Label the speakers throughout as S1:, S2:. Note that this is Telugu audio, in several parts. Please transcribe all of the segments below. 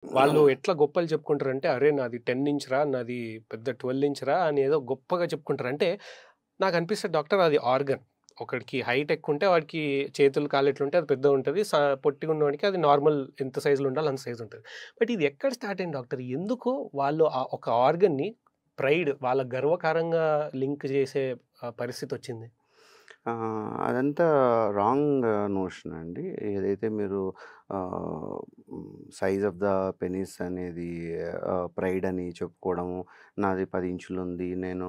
S1: వాళ్ళు ఎట్లా గొప్పలు చెప్పుకుంటారంటే, "అరే! నాది 10 ఇంచ్ రా, నాది పెద్ద 12 ఇంచ్ రా" అని ఏదో గొప్పగా చెప్పుకుంటారు. అంటే నాకనిపిస్తది డాక్టర్ అది ఆర్గన్. ఒకడికి హైట్ ఎక్కువుంటే వాడికి చేతులు, కాళ్ళు ఎట్లుంటే అది పెద్దగుంటది. పొట్టిగున్నోడికి అది నార్మల్ ఎంత సైజ్‌లో ఉండాలో అంత సైజ్ ఉంటది. బట్ ఇది ఎక్కడ స్టార్ట్ అయింది డాక్టర్? ఎందుకు వాళ్ళు ఒక ఆర్గన్‌ని ప్రైడ్ వాళ్ళ గర్వకారంగా లింక్ చేసే పరిస్థితొచ్చింది?
S2: అదంతా రాంగ్ నోషన్ అండి. ఏదైతే మీరు సైజ్ ఆఫ్ ద పెనిస్ అనేది ప్రైడ్ అని చెప్పుకోవడము, నాది 10 ఇంచులుంది, నేను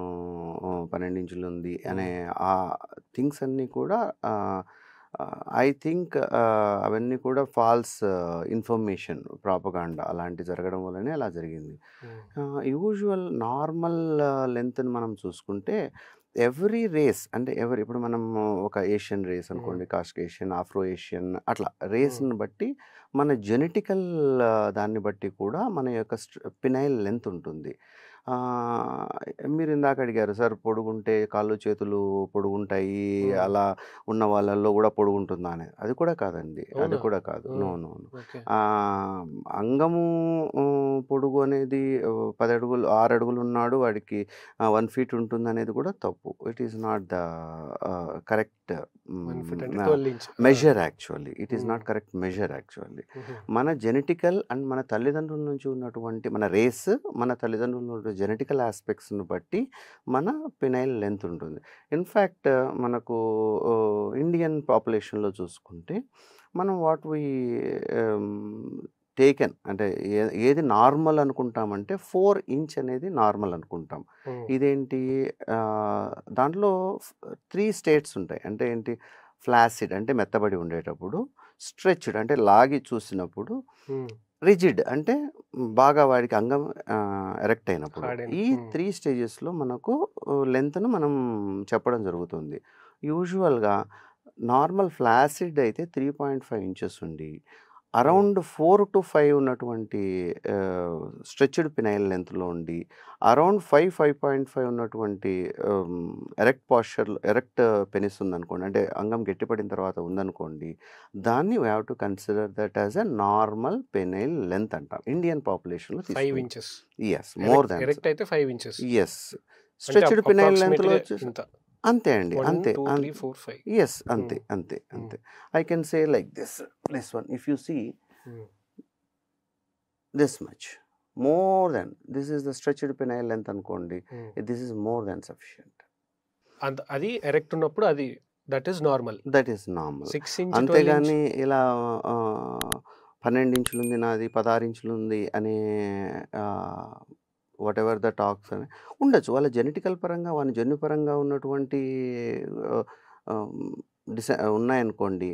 S2: 12 ఇంచులుంది అనే
S1: హ్మ్.
S2: ఆ థింగ్స్ అన్నీ కూడా ఐ థింక్ అవన్నీ కూడా ఫాల్స్ ఇన్ఫర్మేషన్, ప్రాపగాండా అలాంటివి జరగడం వల్లనే అలా జరిగింది.
S1: హ్మ్.
S2: యూజువల్ నార్మల్ లెంగ్త్‌ని మనం చూసుకుంటే ఎవ్రీ రేస్ అంటే ఇప్పుడు మనం ఒక ఏషియన్ రేస్
S1: హ్మ్.
S2: అనుకోండి, కాస్కేషియన్, ఆఫ్రో ఏషియన్ అట్లా
S1: హ్మ్.
S2: రేస్‌ని బట్టి మన జెనెటికల్ దాన్ని బట్టి కూడా మన యొక్క పినైల్ లెంత్ ఉంటుంది. ఆహ్, మీరు ఇందాక అడిగారు సార్ పొడుగుంటే కాళ్ళు, చేతులు పొడుగుంటాయి.
S1: హ్మ్.
S2: అలా ఉన్న వాళ్ళలో గూడా పొడుగుంటుందా అనేది. అది కూడా కాదండి. అది
S1: అవునా?
S2: కూడా కాదు.
S1: ఆ!
S2: No, no, no.
S1: ఓకే.
S2: ఆహ్, అంగము పొడుగు అనేది 10 అడుగులు, 6 అడుగులున్నాడు వాడికి 1 ఫీట్ ఉంటుందనేది కూడా తప్పు. It is not the correct
S1: 1 feet అంటే
S2: హ్మ్.
S1: 12 ఇంచ్. ఆ!
S2: Measure actually. ఇట్ ఈస్
S1: హ్మ్.
S2: Not correct measure actually.
S1: హుహు.
S2: మన జెనెటికల్ అండ్ మన తల్లిదండ్రుల నుంచి ఉన్నటువంటి మన రేస్, మన తల్లిదండ్రుల నుండి జెనెటికల్ యాస్పెక్ట్స్‌ని బట్టి మన పినైల్ లెంత్ ఉంటుంది. ఇన్‌ఫాక్ట్ మనకు ఇండియన్ పాపులేషన్‌లో చూసుకుంటే మనం వాట్ వి ఆహ్, టేకెన్ అంటే ఏది నార్మల్ అనుకుంటామంటే 4 ఇంచ్ అనేది నార్మల్ అనుకుంటాం.
S1: హ్మ్.
S2: ఇదేంటి దాంట్లో 3 స్టేట్స్ ఉంటాయి. అంటే ఏంటి ఫ్లాసిడ్ అంటే మెత్తబడి ఉండేటప్పుడు, స్ట్రెచ్డ్ అంటే లాగి చూసినప్పుడు,
S1: హ్మ్.
S2: రిజిడ్ అంటే బాగా వాడికి అంగం ఎరెక్ట్ అయినప్పుడు.
S1: హార్డెన్.
S2: ఈ
S1: హ్మ్.
S2: 3 స్టేజెస్‌లో మనకు లెంగ్త్‌ను మనం చెప్పడం జరుగుతుంది. యూజువల్‌గా నార్మల్ ఫ్లాసిడ్ అయితే 3.5 ఇంచెస్ ఉండి,
S1: హ్మ్.
S2: అరౌండ్ 4-5 ఉన్నటువంటి స్ట్రెచ్డ్ పినైల్ లెంగ్త్‌లో ఉండి, అరౌండ్ 5.5 ఉన్నటువంటి ఆహ్, ఎరెక్ట్ పెనిస్ ఉందనుకోండి. అంటే అంగం గట్టిపడిన తర్వాత ఉందనుకోండి. దాన్ని we have to consider that as a normal penile length అంటాం. ఇండియన్ పాపులేషన్‌లో
S1: 5
S2: తీసుకుంటాం.
S1: Inches.
S2: Yes. More than
S1: erect అయితే 5 ఇంచెస్.
S2: యెస్.
S1: అంటే
S2: స్ట్రెచ్డ్ పినైల్ లెంగ్త్‌లో
S1: అప్రాక్సిమేట్‌గా
S2: వచ్చేసి
S1: ఇంత.
S2: అంతే అండి.
S1: 1,
S2: అంతే.
S1: 2, 3, 4, 5.
S2: యెస్. అంతే.
S1: హ్మ్.
S2: అంతే.
S1: హ్మ్.
S2: అంతే. I can say like this one if you see
S1: hmm.
S2: This much. More than this is the stretched penile length అనుకోండి.
S1: Hmm.
S2: This is more than sufficient.
S1: అది ఎరెక్ట్ ఉన్నప్పుడు అది that is normal.
S2: That is normal.
S1: 6 inch, 12 inch.
S2: అంతేగాని ఇలా 12 ఇంచులుంది నాది, 16 ఇంచులుంది అనే ఆహ్, వాటెవర్ ద టాక్స్ అని ఉండొచ్చు. వాళ్ళ జెనెటికల్ పరంగా, వాని జన్యుపరంగా ఉన్నటువంటి ఆహ్, ఆహ్, ఉన్నాయనుకోండి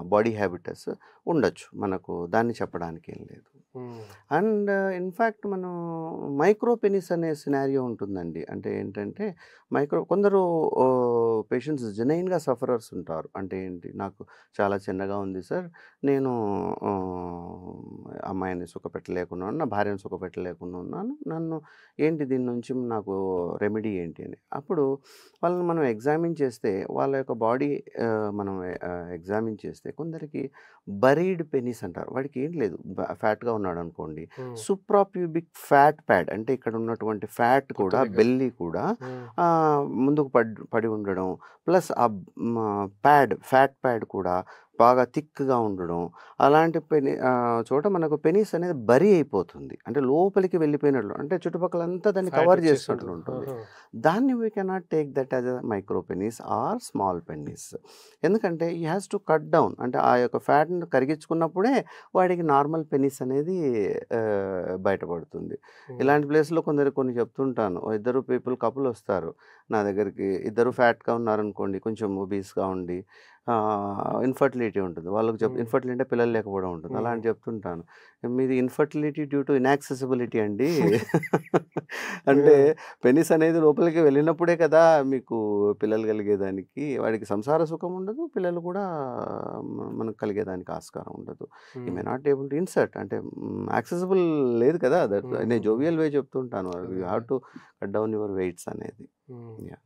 S2: బాడీ హ్యాబిటస్ ఉండొచ్చు. మనకు దాన్ని చెప్పడానికి ఏం లేదు.
S1: హ్మ్.
S2: అండ్ ఇన్‌ఫాక్ట్ మనం మైక్రో పెనిస్ అనే సినారియో ఉంటుందండి. అంటే ఏంటంటే కొందరు పేషెంట్స్ జెన్యూన్‌గా సఫరర్స్ ఉంటారు. అంటే ఏంటి, నాకు చాలా చిన్నగా ఉంది సార్. నేను అమ్మాయిని సుఖపెట్టలేకున్నాను. నా భార్యను సుఖపెట్టలేకుండా ఉన్నాను. ఏంటి దీని నుంచి నాకు రెమెడీ ఏంటి అని. అప్పుడు వాళ్ళని మనం ఎగ్జామిన్ చేస్తే వాళ్ళ యొక్క బాడీ మనం ఎగ్జామిన్ చేస్తే కొందరికి బరీడ్ పెనిస్ అంటారు. వాడికి ఏం లేదు. ఫ్యాట్‌గా ఉన్నాడనుకోండి.
S1: హ్మ్.
S2: సుప్రాప్యూబిక్ ఫ్యాట్ ప్యాడ్ అంటే ఇక్కడ ఉన్నటువంటి ఫ్యాట్
S1: పొట్ట
S2: కూడా,
S1: దగ్గర.
S2: బెల్లీ కూడా
S1: హ్మ్.
S2: ముందుకు పడి ఉండడం. ప్లస్ ఫ్యాట్ ప్యాడ్ కూడా బాగా థిక్‌గా ఉండడం. అలాంటి చోట మనకు పెనిస్ అనేది బరీ అయిపోతుంది. అంటే లోపలికి వెళ్ళిపోయినట్లు. అంటే చుట్టుపక్కలంతా దాన్ని
S1: ఫ్యాట్
S2: కవర్ చేసినట్లు
S1: వచ్చేసుంటది.
S2: ఉంటుంది.
S1: ఆహా!
S2: దాన్ని we cannot take that as a micro penis or small penis. ఎందుకంటే he has to cut down. అంటే ఆ యొక్క ఫ్యాట్‌ని కరిగించుకున్నప్పుడే వాడికి నార్మల్ పెనిస్ అనేది బయటపడుతుంది.
S1: హ్మ్.
S2: ఇలాంటి ప్లేస్‌లో కొన్ని చెప్తుంటాను. ఇద్దరు కపుల్ వస్తారు నా దగ్గరికి. ఇద్దరు ఫ్యాట్‌గా ఉన్నారనుకోండి. కొంచెం ఒబీస్‌గా ఉండి ఇన్‌ఫర్టిలిటీ ఉంటుంది. వాళ్ళకి
S1: హ్మ్.
S2: ఇన్‌ఫర్టిలిటీ అంటే పిల్లలు లేకపోవడం ఉంటుంది. అలా
S1: హ్మ్.
S2: అని చెప్తుంటాను. మీది ఇన్‌ఫర్టిలిటీ డ్యూ టు ఇనాక్సెసిబిలిటీ అండి. అంటే
S1: హ్మ్.
S2: పెనిస్ అనేది లోపలికి వెళ్ళినప్పుడే కదా మీకు పిల్లలు కలిగేదానికి. వాడికి సంసార సుఖం ఉండదు. పిల్లలు కూడా మనకు కలిగేదానికి ఆస్కారం ఉండదు. యూ మే
S1: హ్మ్.
S2: నాట్ ఏబుల్ టు ఇన్సర్ట్ అంటే యాక్సెసిబుల్ లేదు కదా!
S1: హ్మ్.
S2: నేను
S1: హ్మ్. హ్మ్.
S2: జోవియల్ వే చెప్తుంటాను.
S1: అదే.
S2: యూ హావ్
S1: అదే.
S2: To cut down your weights అనేది.
S1: హ్మ్.
S2: యాహ్!